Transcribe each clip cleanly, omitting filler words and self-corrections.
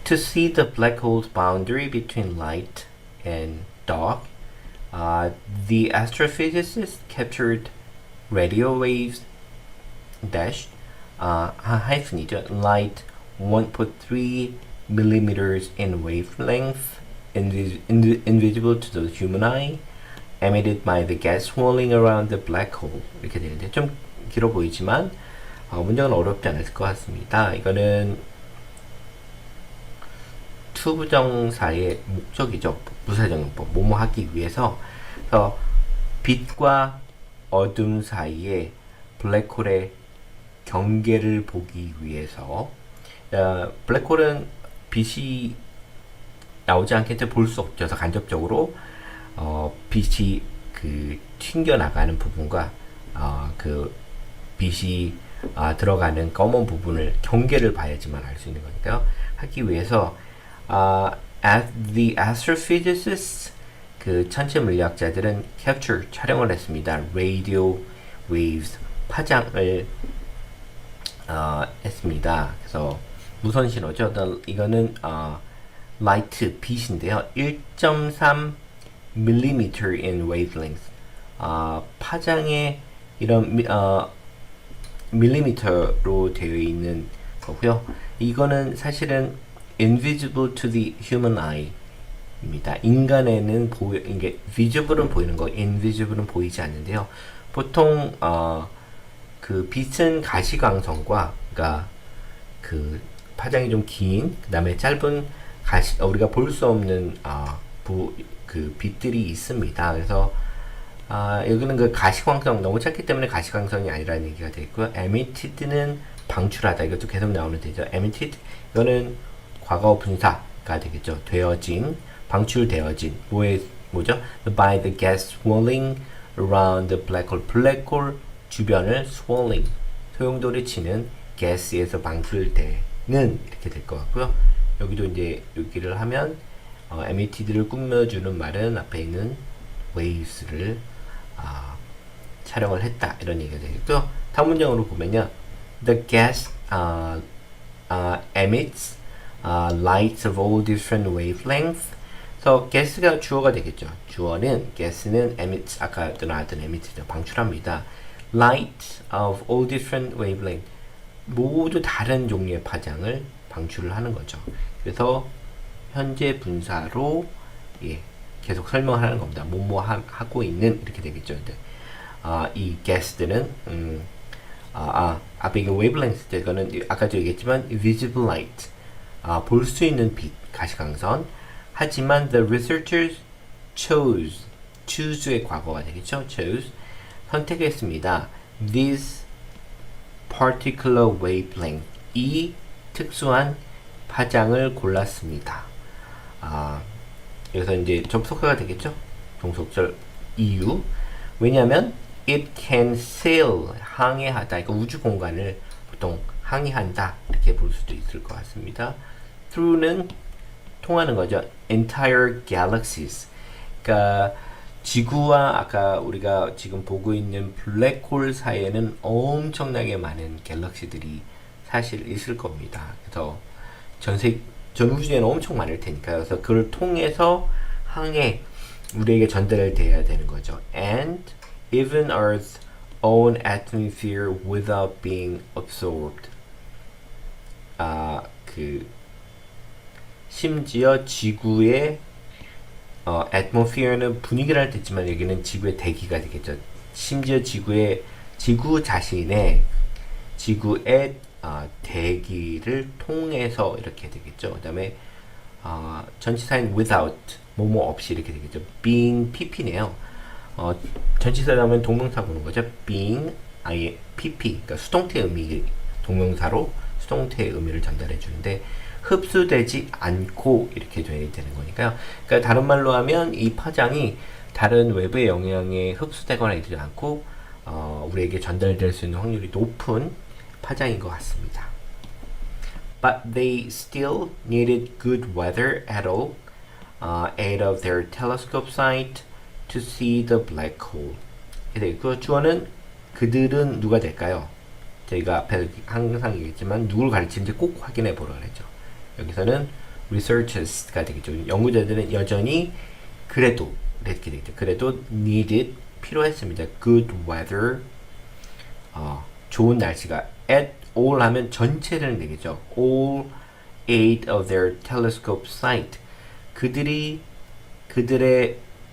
To see the black hole's boundary between light and dark, the astrophysicists captured radio waves dash hyphen이죠. Light 1.3 millimeters in wavelength, invisible to the human eye, emitted by the gas swirling around the black hole. 이렇게 되는데 좀 길어 보이지만 문장은 어렵지 않을 것 같습니다. 이거는 투부정사의 목적이죠. 부사정용법, 뭐뭐 하기 위해서. 그래서 빛과 어둠 사이에 블랙홀의 경계를 보기 위해서. 블랙홀은 빛이 나오지 않게 볼 수 없죠. 그래서 간접적으로 빛이 그 튕겨나가는 부분과 그 빛이 들어가는 검은 부분을 경계를 봐야지만 알 수 있는 거니까요. 하기 위해서 as the astrophysicists, 그 천체 물리학자들은 capture, 촬영을 했습니다. radio waves, 파장을 했습니다. 그래서 무선 신호죠. 이거는 light, 빛인데요. 1.3 millimeter in wavelength. 파장의 이런 밀리미터로 되어 있는 거고요. 이거는 사실은 invisible to the human eye 입니다. 인간에는 이게 visible은 보이는 거, invisible은 보이지 않는데요. 보통 그 빛은 가시광선과, 그러니까 그 파장이 좀 긴, 그 다음에 짧은 우리가 볼 수 없는 그 빛들이 있습니다. 그래서 여기는 그 가시광선 너무 짧기 때문에 가시광선이 아니라는 얘기가 되고요. emitted는 방출하다, 이것도 계속 나오는 되죠. emitted, 이거는 과거 분사가 되겠죠. 되어진, 방출되어진, 뭐죠? by the gas swirling around the black hole. 블랙홀 주변을 swirling, 소용돌이 치는 가스에서 방출되는, 이렇게 될 것 같고요. 여기도 이제 여기를 하면 emitted를 꾸며주는 말은 앞에 있는 waves를 촬영을 했다, 이런 얘기가 되겠고요. 다음 문장으로 보면요. The gas emits lights of all different wavelengths. 그래서 gas가 주어가 되겠죠. 주어는 gas는 emits, 아까도 나왔던 emit죠. 방출합니다. light of all different wavelengths. 모두 다른 종류의 파장을 방출을 하는 거죠. 그래서 현재 분사로 계속 설명하는 겁니다. 뭐뭐 하고 있는, 이렇게 되겠죠. 이 gas들은 앞에 이게 wavelength, 이거는 아까도 얘기했지만 visible light, 볼 수 있는 빛, 가시광선. 하지만 the researchers choose의 과거가 되겠죠. chose, 선택했습니다. this particular wavelength, 이 특수한 파장을 골랐습니다. 여기서 이제 접속사가 되겠죠. 종속절 이유. 왜냐하면 it can sail, 항해하다, 그러니까 우주 공간을 보통 항해한다, 이렇게 볼 수도 있을 것 같습니다. through는 통하는 거죠. entire galaxies, 그러니까 지구와 아까 우리가 지금 보고 있는 블랙홀 사이에는 엄청나게 많은 갤럭시들이 사실 있을 겁니다. 그래서 전 우주에는 엄청 많을 테니까요. 그래서 그걸 통해서 항해, 우리에게 전달돼야 되는 거죠. And even Earth's own atmosphere without being absorbed. 심지어 지구의 atmosphere는 분위기를 뜻지만 여기는 지구의 대기가 되겠죠. 심지어 지구 자신의 지구의 대기를 통해서 이렇게 되겠죠. 그 다음에 전치사인 without, 뭐뭐 없이, 이렇게 되겠죠. being pp네요. 전치사라면 동명사 보는 거죠. being, 아예 pp, 그러니까 수동태 의미, 동명사로 수동태의 의미를 전달해 주는데 흡수되지 않고 이렇게 되는 거니까요. 그러니까 다른 말로 하면 이 파장이 다른 외부의 영향에 흡수되거나 이러지 않고 우리에게 전달될 수 있는 확률이 높은 파장인 것 같습니다. But they still needed good weather at all, aid of their telescope sight to see the black hole. 그 주어는 그들은 누가 될까요? 저희가 앞에 항상 얘기했지만 누굴 가르치는지 꼭 확인해 보라 그랬죠. 여기서는 researchers가 되겠죠. 연구자들은 여전히 그래도 이렇게 되겠죠. 그래도 needed 필요했습니다. good weather 좋은 날씨가 at all 하면 전체를 내겠죠. all 8 of their telescope site 그들의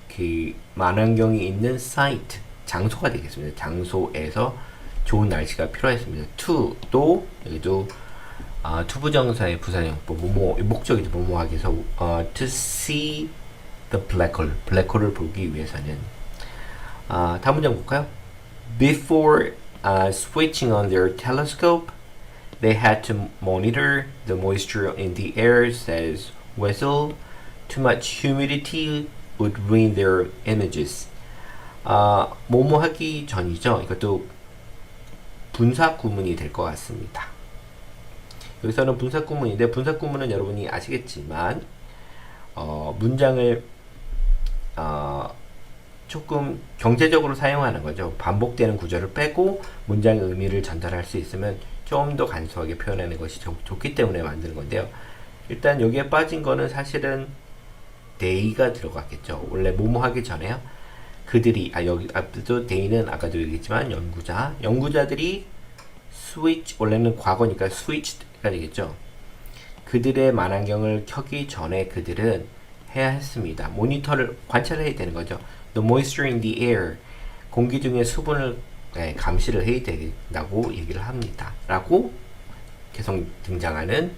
그 만안경이 있는 site 장소가 되겠습니다. 장소에서 좋은 날씨가 필요했습니다. to도 여기도 투부정사의 부사용법 목적이죠. 뭐뭐하기 위해서 to see the black hole 블랙홀을 보기 위해서는 다음 문장 볼까요? Before switching on their telescope, they had to monitor the moisture in the air, says Wessel. Too much humidity would ruin their images. 뭐뭐 하기 전이죠. 이것도 분사 구문이 될 것 같습니다. 여기서는 분사 구문인데 분사 구문은 여러분이 아시겠지만 문장을 조금 경제적으로 사용하는 거죠. 반복되는 구조를 빼고 문장의 의미를 전달할 수 있으면 좀 더 간소하게 표현하는 것이 좋기 때문에 만드는 건데요. 일단 여기에 빠진 거는 사실은 they가 들어갔겠죠. 원래 뭐뭐 하기 전에요. 그들이 여기 앞에도 they는 아까도 얘기했지만 연구자들이 switch 원래는 과거니까 switched가 되겠죠. 그들의 만안경을 켜기 전에 그들은 해야 했습니다. 모니터를 관찰해야 되는 거죠. The moisture in the air 공기 중에 수분을 감시를 해야 된다고 얘기를 합니다. 라고 계속 등장하는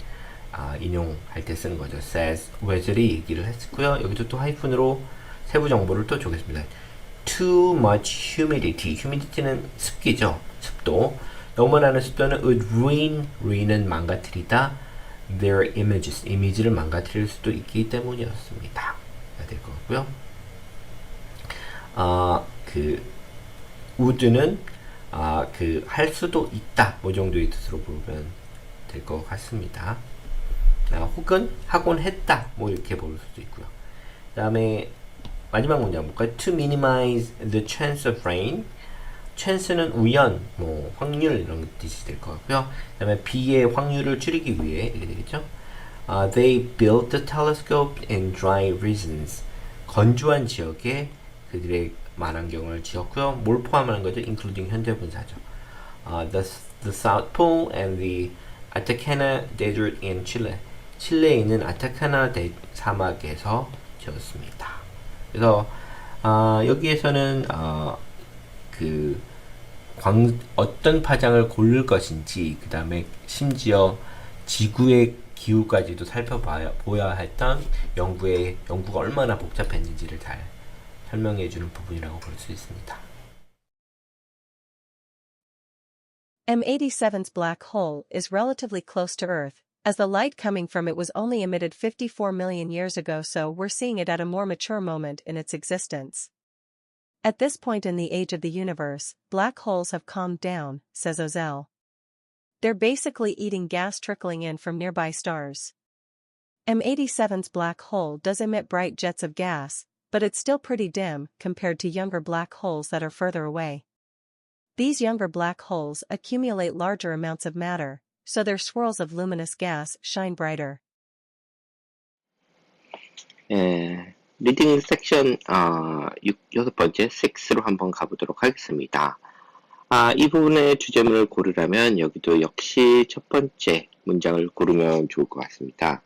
인용할 때 쓰는 거죠. says 웨즐이 얘기를 했고요. 여기도 또 하이픈으로 세부 정보를 또 주겠습니다. Too much humidity. humidity는 습기죠. 습도. 너무 많은 습도는 would ruin은 망가뜨리다. their images. 이미지를 망가뜨릴 수도 있기 때문이었습니다. 될 것 같고요. would는 할 수도 있다. 뭐 정도의 뜻으로 보면 될 것 같습니다. 혹은 하곤 했다. 뭐 이렇게 볼 수도 있고요. 그 다음에 마지막 문장 볼까요? To minimize the chance of rain. chance는 우연, 뭐 확률 이런 뜻이 될 것 같고요. 그 다음에 비의 확률을 줄이기 위해 이렇게 되겠죠. They built the telescope in dry regions. 건조한 지역에 그들의 만안경을 지었고요. 뭘 포함하는 거죠? including 현재 분사죠. The South Pole and the Atacama Desert in Chile. 칠레에 있는 아타카나 사막에서 지었습니다. 그래서 여기에서는 어떤 파장을 고를 것인지 그 다음에 심지어 지구의 기후까지도 살펴보야 했던 연구가 얼마나 복잡했는지를 잘 설명해주는 부분이라고 볼 수 있습니다. M87's black hole is relatively close to Earth, as the light coming from it was only emitted 54 million years ago, so we're seeing it at a more mature moment in its existence. At this point in the age of the universe, black holes have calmed down, says Ozell. They're basically eating gas trickling in from nearby stars. M87's black hole does emit bright jets of gas, but it's still pretty dim compared to younger black holes that are further away. These younger black holes accumulate larger amounts of matter, so their swirls of luminous gas shine brighter. 리딩 섹션 6번째 6로 한번 가보도록 하겠습니다. 이 부분의 주제문을 고르라면 여기도 역시 첫 번째 문장을 고르면 좋을 것 같습니다.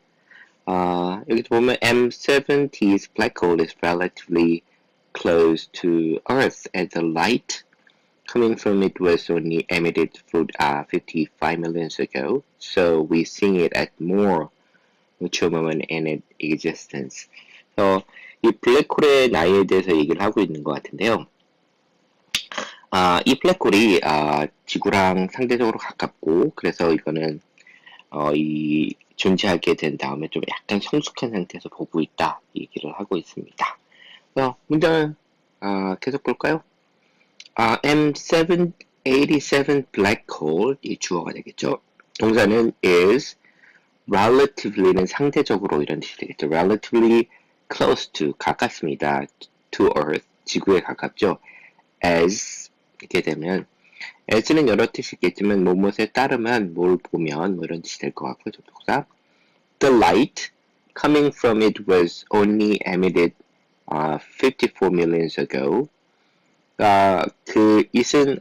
여기도 보면 M70's black hole is relatively close to Earth as the light coming from it was only emitted through 55 million years ago, so we're seeing it at more mature moment in its existence. 이 블랙홀의 나이에 대해서 얘기를 하고 있는 것 같은데요. 이 블랙홀이 지구랑 상대적으로 가깝고 그래서 이거는 존재하게 된 다음에 좀 약간 성숙한 상태에서 보고 있다 얘기를 하고 있습니다. 문장을 계속 볼까요? M787 black hole 이 주어가 되겠죠. 동사는 is, relatively는 상대적으로 이런 뜻이 되겠죠. relatively close to 가깝습니다. to earth 지구에 가깝죠. as 이렇게 되면 as는 여러 뜻이 있겠지만 무엇에 따르면 뭘 보면 뭐 이런 뜻이 될 것 같고요. 접속사 the light coming from it was only emitted 54 million ago. 그 it은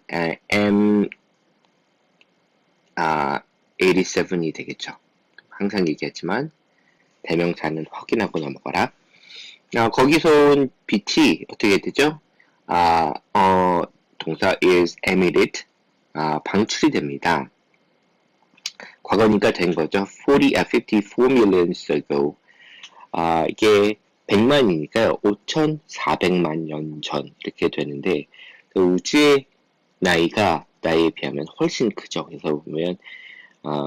M87이 되겠죠. 항상 얘기하지만 대명사는 확인하고 넘어가라. 거기서 온 BT 어떻게 되죠? 동사 is emitted, 방출이 됩니다. 과거니까 된 거죠. 54 million ago. 이게 100만이니까요. 5,400만 년 전 이렇게 되는데 그 우주의 나이에 비하면 훨씬 크죠. 그래서 보면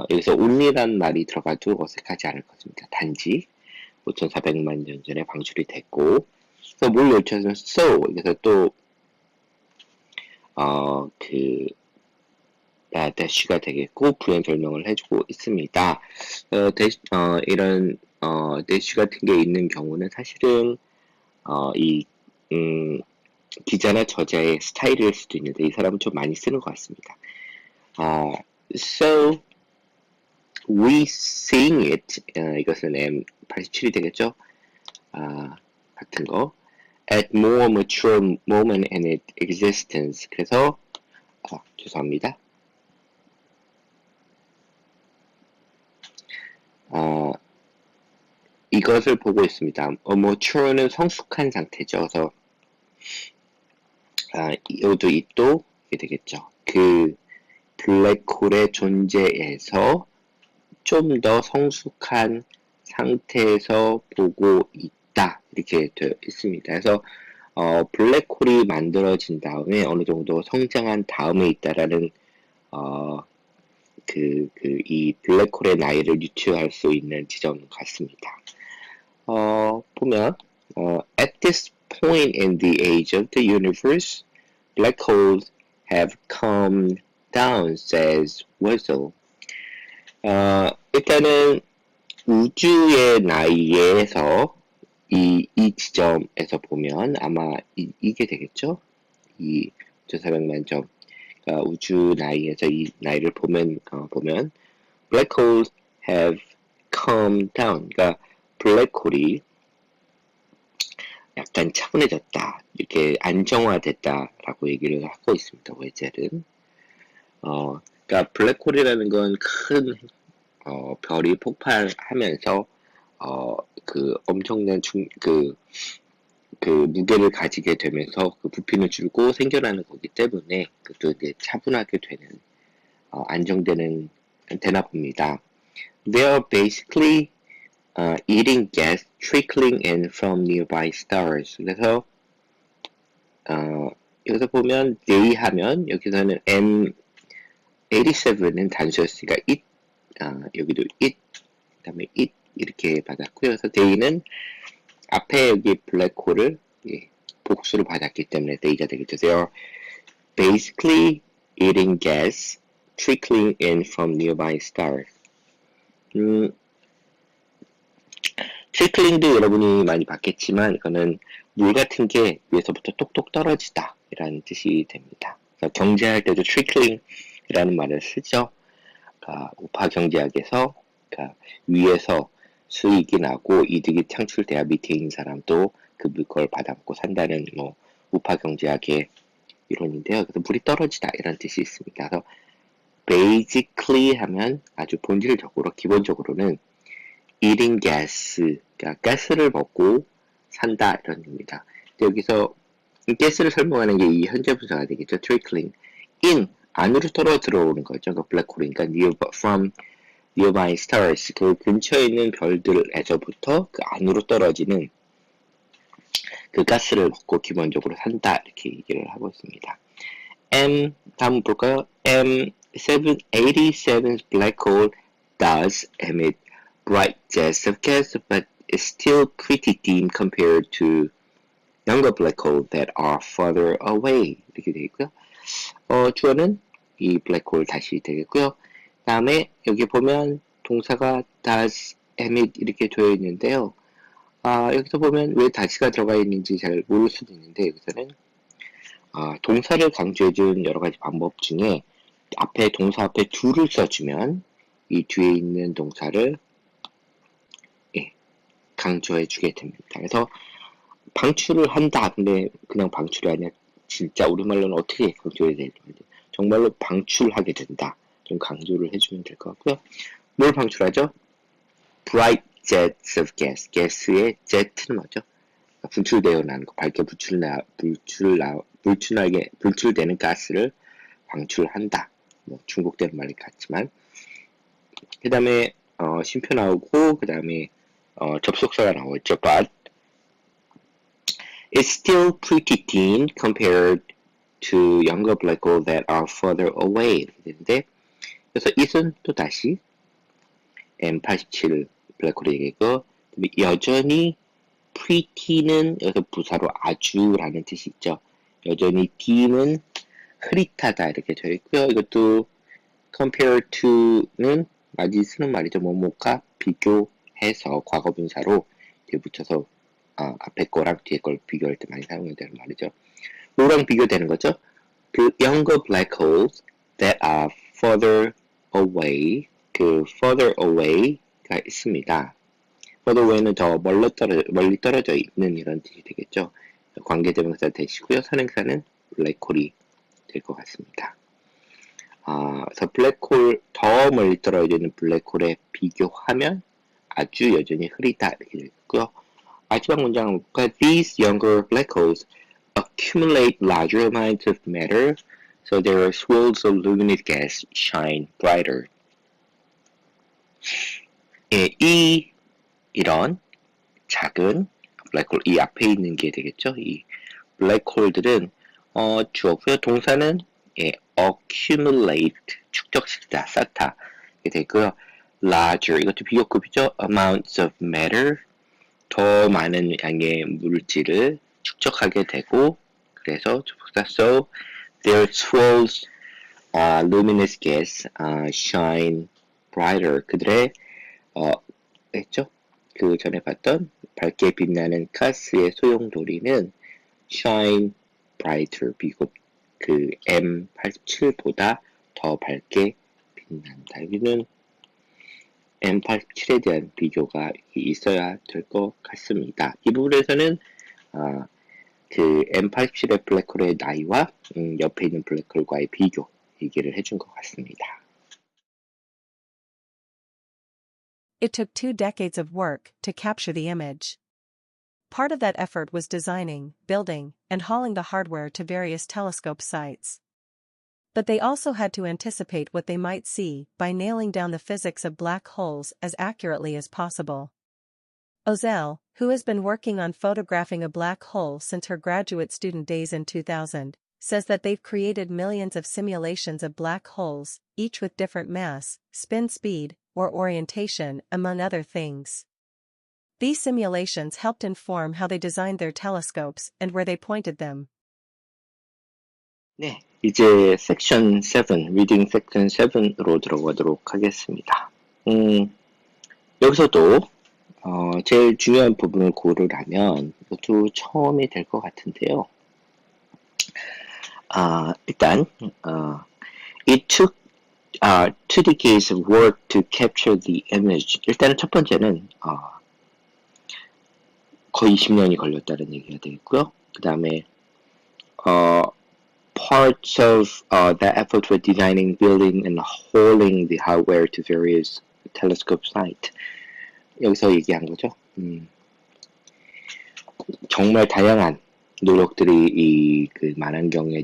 여기서 only란 말이 들어가도 어색하지 않을 것입니다. 단지 5,400만 년 전에 방출이 됐고, 그래서 뭘 요청하면 so 여기서 또 대쉬가 되겠고 부연 설명을 해주고 있습니다. 이런 대쉬 같은 게 있는 경우는 사실은 기자나 저자의 스타일일 수도 있는데 이 사람은 좀 많이 쓰는 것 같습니다. So we seeing it, 이것은 M87이 되겠죠. 같은 거. At more mature moment in its existence. 그래서 죄송합니다. 이것을 보고 있습니다. mature는 성숙한 상태죠. 그래서 이것도 it도 이게 되겠죠. 그 블랙홀의 존재에서 좀 더 성숙한 상태에서 보고 있다. 이렇게 되어 있습니다. 그래서 블랙홀이 만들어진 다음에 어느 정도 성장한 다음에 있다라는 이 블랙홀의 나이를 유추할 수 있는 지점 같습니다. 보면 at this point in the age of the universe, black holes have come down, says Wessel. 일단은 우주의 나이에서 이 지점에서 보면 아마 이게 되겠죠? 이 5,400만 점. 우주 나이에서 이 나이를 보면 black holes have come down. 그러니까 블랙홀이 약간 차분해졌다, 이렇게 안정화됐다라고 얘기를 하고 있습니다. 웨젤은. 그러니까 블랙홀이라는 건 큰 별이 폭발하면서 그 엄청난 그 무게를 가지게 되면서 그 부피는 줄고 생겨나는 거기 때문에 그것도 이제 차분하게 되는 안정되는 되나 봅니다. They are basically eating gas trickling in from nearby stars. 그래서 여기서 보면 they 하면 여기서는 M87은 단수였으니까 it, 여기도 it, 그 다음에 it 이렇게 받았고요. 그래서 they는 앞에 여기 블랙홀을 복수를 받았기 때문에 they가 되겠죠. They are basically eating gas trickling in from nearby stars. 트리클링도 여러분이 많이 봤겠지만 이거는 물 같은 게 위에서부터 똑똑 떨어지다 이라는 뜻이 됩니다. 경제할 때도 트리클링이라는 말을 쓰죠. 우파 경제학에서 위에서 수익이 나고 이득이 창출돼야 밑에 있는 사람도 그 물건을 받아먹고 산다는 우파 경제학의 이론인데요. 그래서 물이 떨어지다 이런 뜻이 있습니다. 그래서 basically 하면 아주 본질적으로 기본적으로는 eating gas, 그러니까 가스를 먹고 산다 이런 의미입니다. 여기서 가스를 설명하는 게 이 현재 분사가 되겠죠. trickling in 안으로 들어오는 거죠. 그 블랙홀이니까 from nearby stars, 그 근처에 있는 별들에서부터 그 안으로 떨어지는 그 가스를 먹고 기본적으로 산다 이렇게 얘기를 하고 있습니다. 다음 볼까요? M87's black hole does emit bright jets of gas, but is still pretty dim compared to younger black holes that are further away. 이렇게 되겠고요. 주어는 이 블랙홀 다시 되겠고요. 다음에 여기 보면 동사가 does emit 이렇게 되어 있는데요. 여기서 보면 왜 다시가 들어가 있는지 잘 모를 수도 있는데 여기서는 동사를 강조해준 여러 가지 방법 중에 동사 앞에 do를 써주면 이 뒤에 있는 동사를 강조해 주게 됩니다. 그래서 방출을 한다. 근데 그냥 방출이 아니라 진짜 우리말로는 어떻게 강조해야 되는지 정말로 방출하게 된다. 좀 강조를 해주면 될 것 같고요. 뭘 방출하죠? Bright jets of gas. 가스의 jet는 뭐죠? 분출되어 나는 거, 밝게 분출되는 가스를 방출한다. 뭐 중국대로 말이 같지만 그 다음에 쉼표 나오고 그 다음에 접속사가 나오죠. But it's still pretty thin compared to younger black holes that are further away. 되는데 그래서 it은 또 다시 M87 블랙홀이 얘기고 여전히 pretty는 여기서 부사로 아주라는 뜻이 있죠. 여전히 thin은 흐릿하다 이렇게 되어 있고요. 이것도 compare to는 많이 쓰는 말이죠. 뭐뭐가 비교해서 과거분사로 뒤에 붙여서 앞에 거랑 뒤에 걸 비교할 때 많이 사용되는 말이죠. 뭐랑 비교되는 거죠? 그 younger black holes that are further away, 그 further away가 있습니다. further away는 더 멀리 떨어져 있는 이런 뜻이 되겠죠. 관계대명사 되시고요. 선행사는 블랙홀이 될 것 같습니다. 그래서 블랙홀, 더 멀리 떨어져 있는 블랙홀에 비교하면 아주 여전히 흐리다 이렇게 되겠고요. 마지막 문장은 볼까요? These younger black holes accumulate larger amounts of matter, so their swirls of luminous gas shine brighter. 예, 이런 작은 블랙홀, 이 앞에 있는 게 되겠죠? 이 블랙홀들은 주어고요. 동사는 accumulate, 축적시키다, 쌓다 이렇게 되고요. larger, 이것도 비교급이죠. amounts of matter, 더 많은 양의 물질을 축적하게 되고 그래서 so their swirls luminous gas shine brighter. 그들의 했죠? 그 전에 봤던 밝게 빛나는 가스의 소용돌이는 shine brighter, 비교급 그 M87보다 더 밝게 빛난다. 여기는 M87에 대한 비교가 있어야 될 것 같습니다. 이 부분에서는 그 M87의 블랙홀의 나이와 옆에 있는 블랙홀과의 비교 얘기를 해준 것 같습니다. It took 2 decades of work to capture the image. Part of that effort was designing, building, and hauling the hardware to various telescope sites. But they also had to anticipate what they might see by nailing down the physics of black holes as accurately as possible. Ozell, who has been working on photographing a black hole since her graduate student days in 2000, says that they've created millions of simulations of black holes, each with different mass, spin speed, or orientation, among other things. These simulations helped inform how they designed their telescopes and where they pointed them. 네, 이제 섹션 7, 리딩 섹션 7으로 들어가도록 하겠습니다. 여기서도 제일 중요한 부분을 고르라면 이것도 처음이 될 것 같은데요. 일단 it took 2 decades of work to capture the image. 일단은 첫 번째는 거의 20년이 걸렸다는 얘기가 되겠고요. 그 다음에 parts of that effort were designing, building, and hauling the hardware to various telescope sites. 여기서 얘기한 거죠. 정말 다양한 노력들이 그 만안경에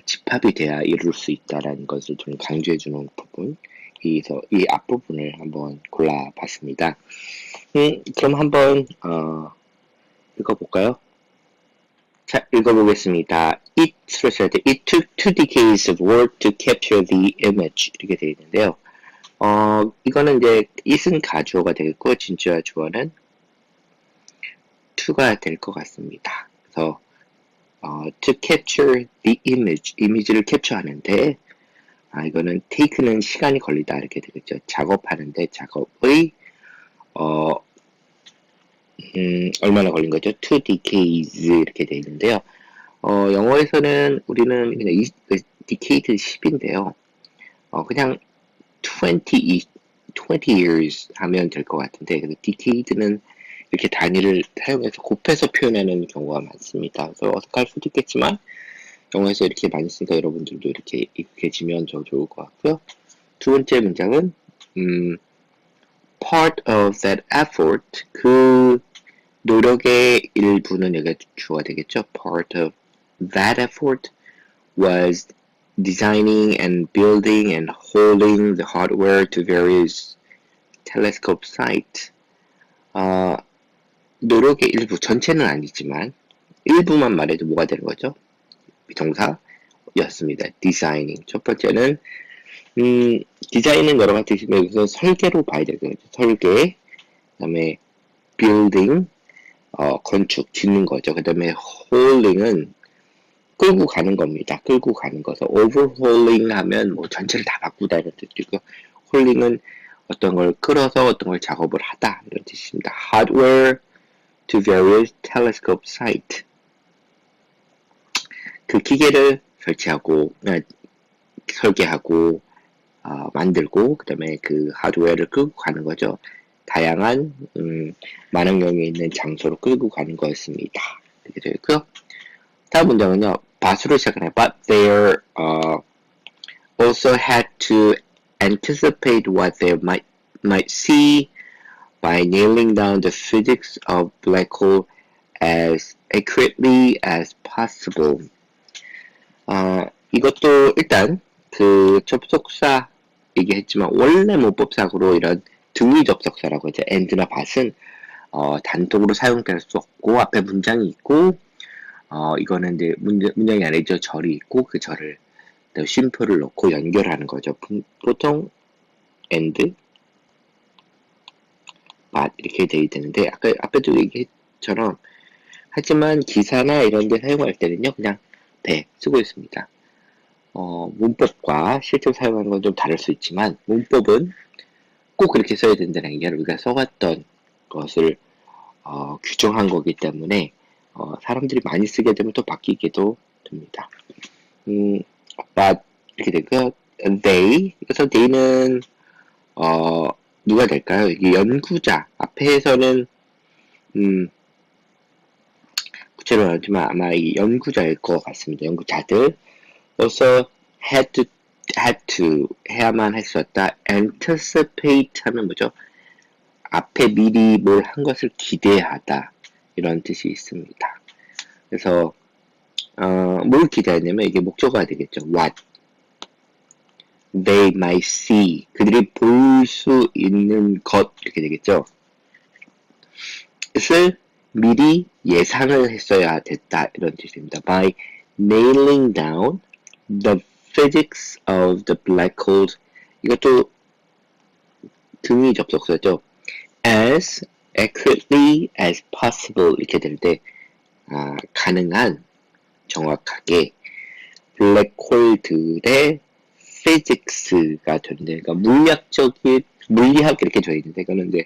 집합이 돼야 이룰 수 있다라는 것을 좀 강조해주는 부분. 그래서 이 앞부분을 한번 골라봤습니다. 그럼 한번 읽어볼까요? 자, 읽어보겠습니다. It took 2 decades of work to capture the image. 이렇게 되어 있는데요. 이거는 이제 it은 가주어가 되겠고 진주어 주어는 to가 될 것 같습니다. 그래서 to capture the image, 이미지를 캡처하는데 이거는 take는 시간이 걸리다 이렇게 되겠죠. 작업하는데 작업의 얼마나 걸린 거죠? 2 decades 이렇게 되어 있는데요. 영어에서는 우리는 그냥 decade 10인데요. 그냥 20 years 하면 될 것 같은데, decade는 이렇게 단위를 사용해서 곱해서 표현하는 경우가 많습니다. 그래서 어색할 수도 있겠지만, 영어에서 이렇게 많이 쓰니까 여러분들도 이렇게 익숙해지면 더 좋을 것 같고요. 두 번째 문장은, part of that effort, 그 노력의 일부는 여기가 주어가 되겠죠. Part of that effort was designing and building and holding the hardware to various telescope sites. 노력의 일부, 전체는 아니지만 일부만 말해도 뭐가 되는 거죠? 비동사였습니다. designing. 첫 번째는 디자인은 여러 가지 있지만 여기서 설계로 봐야 되거든요. 설계, 그 다음에 building, 건축, 짓는 거죠. 그 다음에 holding은 끌고 가는 겁니다. 끌고 가는 거서 overhauling 하면 뭐 전체를 다 바꾸다 이런 뜻이고, hauling은 어떤 걸 끌어서 어떤 걸 작업을 하다 이런 뜻입니다. hardware to various telescope sites. 그 기계를 설치하고, 설계하고, 만들고, 그 다음에 그 하드웨어를 끌고 가는 거죠. 다양한, 만원경에 있는 장소로 끌고 가는 거였습니다. 이렇게 되어 있고요. 다음 문장은요, 바수로 시작하네요. But they also had to anticipate what they might see by nailing down the physics of black hole as accurately as possible. 이것도 일단 그 접속사 얘기했지만 원래 문법상으로 이런 등위 접속사라고 하죠. and나 but은 단독으로 사용될 수 없고 앞에 문장이 있고 이거는 이제 문장이 아니죠. 절이 있고 그 절을 쉼표를 넣고 연결하는 거죠. 보통 and, but 이렇게 돼야 되는데 아까 앞에도 얘기했처럼 하지만 기사나 이런 데 사용할 때는요 그냥 배 쓰고 있습니다. 문법과 실제로 사용하는 건 좀 다를 수 있지만 문법은 꼭 그렇게 써야 된다는 게 우리가 써왔던 것을 규정한 거기 때문에 사람들이 많이 쓰게 되면 또 바뀌기도 됩니다. but 이렇게 되고요. they, 그래서 they는 누가 될까요? 이게 연구자 앞에서는 구체로 하지만 아마 이 연구자일 것 같습니다. 연구자들 also had to 해야만 할 수 없다. anticipate 하면 뭐죠? 앞에 미리 뭘 한 것을 기대하다 이런 뜻이 있습니다. 그래서 뭘 기대하냐면 이게 목적어가 되겠죠. what they might see 그들이 볼 수 있는 것 이렇게 되겠죠. 그것을 미리 예상을 했어야 됐다 이런 뜻입니다. by nailing down the physics of the black hole 이것도 등위 접속사죠. as accurately as possible 이렇게 될 때 가능한 정확하게 블랙홀들의 physics가 되는데 그러니까 물리학 이렇게 되어 있는데 이거는 이제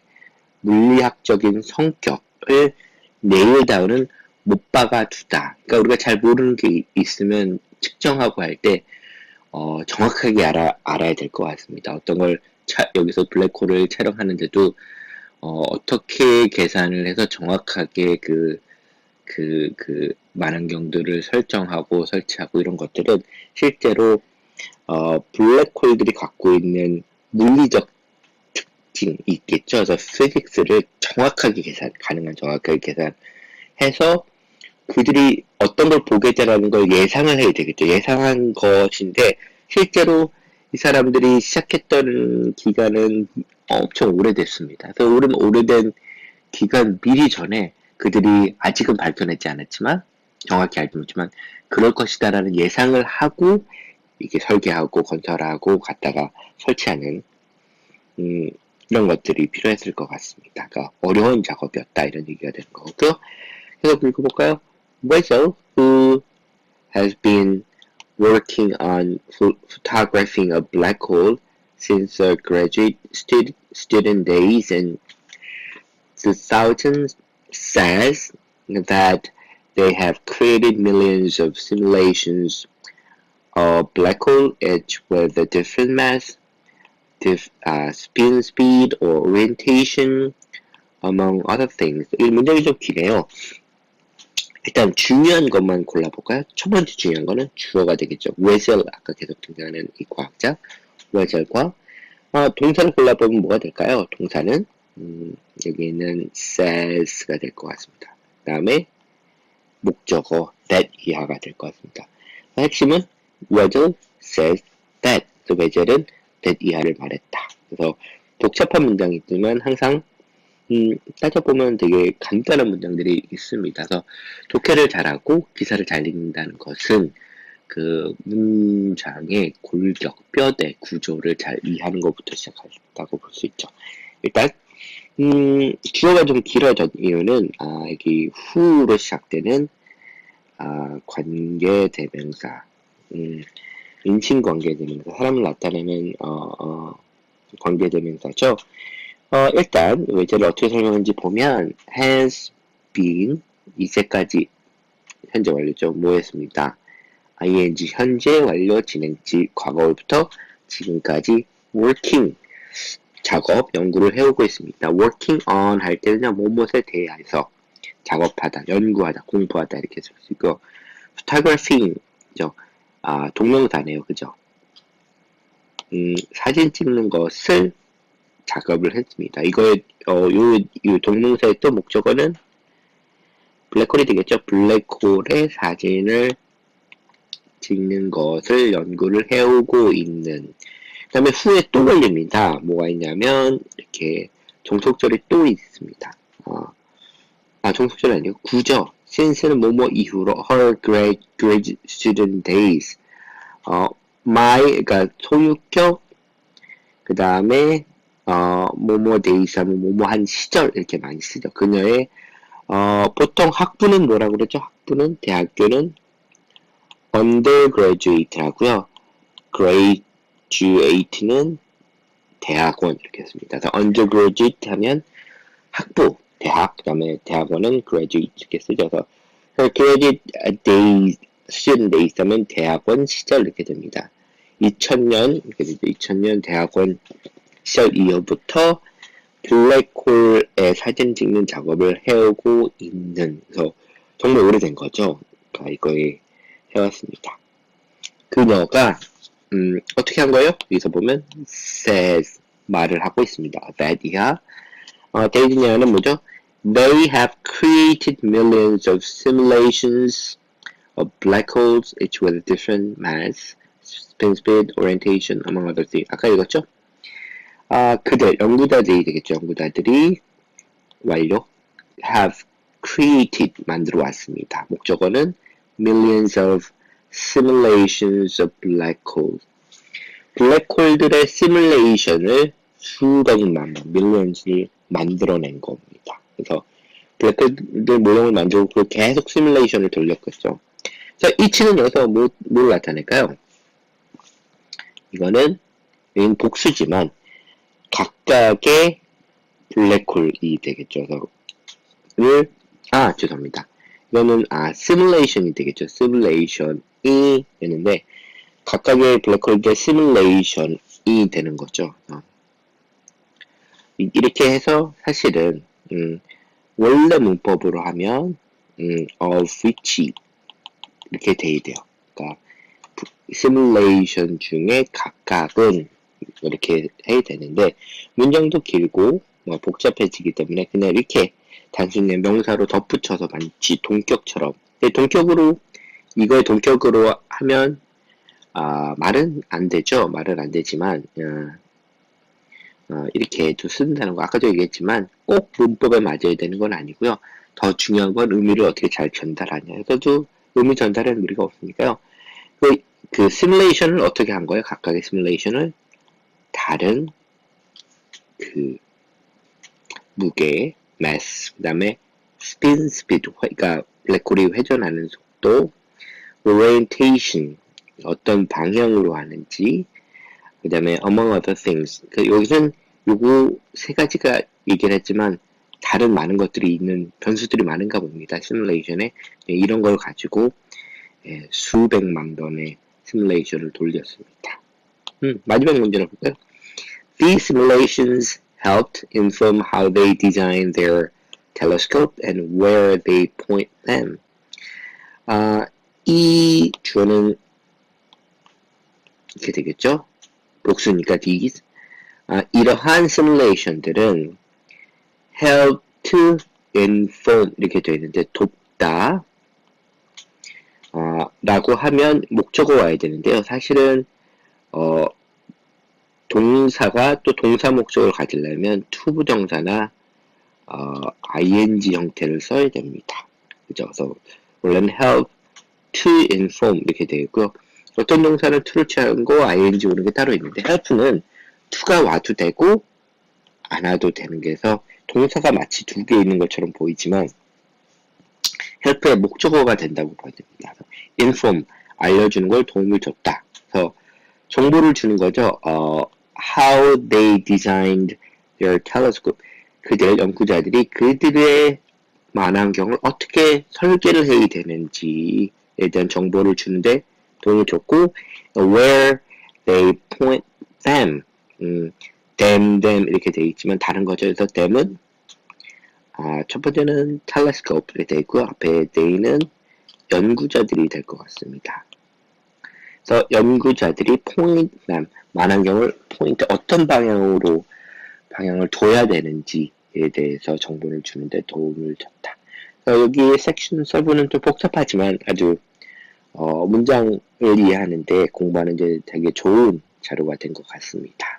물리학적인 성격을 nail down은 못 박아두다. 그러니까 우리가 잘 모르는 게 있으면 측정하고 할 때 정확하게 알아야 될 것 같습니다. 어떤 걸 여기서 블랙홀을 촬영하는데도 어떻게 계산을 해서 정확하게 그 만원경들을 설정하고 설치하고 이런 것들은 실제로 블랙홀들이 갖고 있는 물리적 특징이 있겠죠. 그래서 피직스를 정확하게 가능한 정확하게 계산해서 그들이 어떤 걸 보게 되라는 걸 예상을 해야 되겠죠. 예상한 것인데 실제로 이 사람들이 시작했던 기간은 엄청 오래됐습니다. 그래서 오래된 기간 미리 전에 그들이 아직은 밝혀내지 않았지만 정확히 알지 못지만 그럴 것이다라는 예상을 하고 이게 설계하고 건설하고 갖다가 설치하는 이런 것들이 필요했을 것 같습니다. 그러니까 어려운 작업이었다 이런 얘기가 되는 거고요. 그래서 읽어볼까요? Wessel, who has been working on photographing a black hole since her graduate student days in 2000 says that they have created millions of simulations of black hole each with a different mass, spin speed or orientation among other things. 이 문장이 좀 기네요. 일단 중요한 것만 골라볼까요? 첫 번째 중요한 거는 주어가 되겠죠. 웨젤, 아까 계속 등장하는 이 과학자 웨젤과 동사를 골라보면 뭐가 될까요? 동사는 여기는 says가 될 것 같습니다. 그 다음에 목적어 that 이하가 될 것 같습니다. 핵심은 웨젤 says that. 그래서 웨젤은 that 이하를 말했다. 그래서 복잡한 문장이 있지만 항상 따져보면 되게 간단한 문장들이 있습니다. 그래서 독해를 잘하고 기사를 잘 읽는다는 것은 그 문장의 골격, 뼈대, 구조를 잘 이해하는 것부터 시작한다고 볼 수 있죠. 일단 주어가 좀 길어진 이유는 여기 who로 시작되는 관계대명사, 인칭관계대명사, 사람을 나타내는 관계대명사죠. 일단 외제를 어떻게 설명하는지 보면 has been 이제까지 현재 완료죠. 뭐 했습니다. ing 현재 완료 진행지 과거부터 지금까지 working 작업 연구를 해오고 있습니다. working on 할 때는요 무엇에 대해서 작업하다, 연구하다, 공부하다 이렇게 쓸 수 있고 photographing죠. 동명사네요, 그죠? 사진 찍는 것을 작업을 했습니다. 이거의 요 동명사의 또 목적어는 블랙홀이 되겠죠. 블랙홀의 사진을 찍는 것을 연구를 해오고 있는. 그 다음에 후에 또 걸립니다. 뭐가 있냐면 이렇게 종속절이 또 있습니다. 종속절이 아니고 구죠. since는 뭐뭐 이후로 her grade student days. my 그러니까 소유격 그 다음에 뭐뭐 days 하면 뭐뭐 한 시절 이렇게 많이 쓰죠. 그녀의 보통 학부는 뭐라고 그러죠? 학부는 대학교는 undergraduate라고요. graduate는 대학원 이렇게 했습니다. 그래서 undergraduate 하면 학부, 대학, 그 다음에 대학원은 graduate 이렇게 쓰죠. 그래서 graduate days, student days 하면 대학원 시절 이렇게 됩니다. 2000년, 이렇게 되죠. 2000년 대학원 시절 이후부터 블랙홀의 사진 찍는 작업을 해오고 있는, 그래서 정말 오래된 거죠. 그러니까 이거에 해왔습니다. 그녀가 어떻게 한 거예요? 여기서 보면 says 말을 하고 있습니다. that 이하 데이지냐는 뭐죠? They have created millions of simulations of black holes, each with a different mass, spin speed, orientation, among other things. 아까 읽었죠? 그들, 연구자들이 되겠죠. 연구자들이 완료 have created 만들어 왔습니다. 목적어는 millions of simulations of black holes. 블랙홀들의 시뮬레이션을 수백만 번, millions를 만들어낸 겁니다. 그래서 블랙홀들 모형을 만들고 그걸 계속 시뮬레이션을 돌렸겠죠. 자, 이치는 여기서 뭘 나타낼까요? 이거는 복수지만 각각의 블랙홀이 되겠죠. 죄송합니다. 이거는 시뮬레이션이 되겠죠. 시뮬레이션이 되는데 각각의 블랙홀의 시뮬레이션이 되는 거죠. 이렇게 해서 사실은 원래 문법으로 하면 of which 이렇게 돼야 돼요. 그러니까 시뮬레이션 중에 각각은 이렇게 해야 되는데 문장도 길고 복잡해지기 때문에 그냥 이렇게 단순히 명사로 덧붙여서 마치 동격처럼 동격으로 이걸 동격으로 하면 말은 안 되죠. 말은 안 되지만 이렇게도 쓴다는 거 아까도 얘기했지만 꼭 문법에 맞아야 되는 건 아니고요. 더 중요한 건 의미를 어떻게 잘 전달하냐에서도 의미 전달에는 무리가 없으니까요. 그 시뮬레이션을 어떻게 한 거예요? 각각의 시뮬레이션을 다른 그 무게, mass, 그 다음에 spin speed, 그러니까 블랙홀이 회전하는 속도, orientation, 어떤 방향으로 하는지, 그 다음에 among other things. 여기서는 요거 세 가지가 얘기를 했지만 다른 많은 것들이 있는 변수들이 많은가 봅니다. 시뮬레이션에 이런 걸 가지고 수백만 번의 시뮬레이션을 돌렸습니다. 마지막 문제를 볼까요? These simulations helped inform how they design their telescope and where they point them. 이 주어는 이렇게 되겠죠? 복수니까 these. 이러한 simulation들은 help to inform 이렇게 되어 있는데 돕다 라고 하면 목적어 와야 되는데요. 사실은 동사가 또 동사 목적을 가지려면 to 부정사나 ing 형태를 써야 됩니다. 그죠? 그래서 원래는 help to inform 이렇게 되어 있고요. 어떤 동사는 to를 취하는 거 ing 오는 게 따로 있는데 help는 to가 와도 되고 안 와도 되는 게 해서 동사가 마치 두 개 있는 것처럼 보이지만 help의 목적어가 된다고 봐야 됩니다. inform, 알려주는 걸 도움을 줬다. 그래서 정보를 주는 거죠. how they designed their telescope. 그들 연구자들이 그들의 만안경을 어떻게 설계를 해야 되는지에 대한 정보를 주는데 도움을 줬고 where they point them. them 이렇게 되어 있지만 다른 거죠. 그래서 them은 첫 번째는 telescope에 되어 있고 앞에 they는 연구자들이 될 것 같습니다. 그래서 연구자들이 point them, 만안경을 포인트 어떤 방향을 둬야 되는지에 대해서 정보를 주는데 도움을 줬다. 여기 섹션 서브는 좀 복잡하지만 아주 문장을 이해하는데 공부하는 데 되게 좋은 자료가 된 것 같습니다.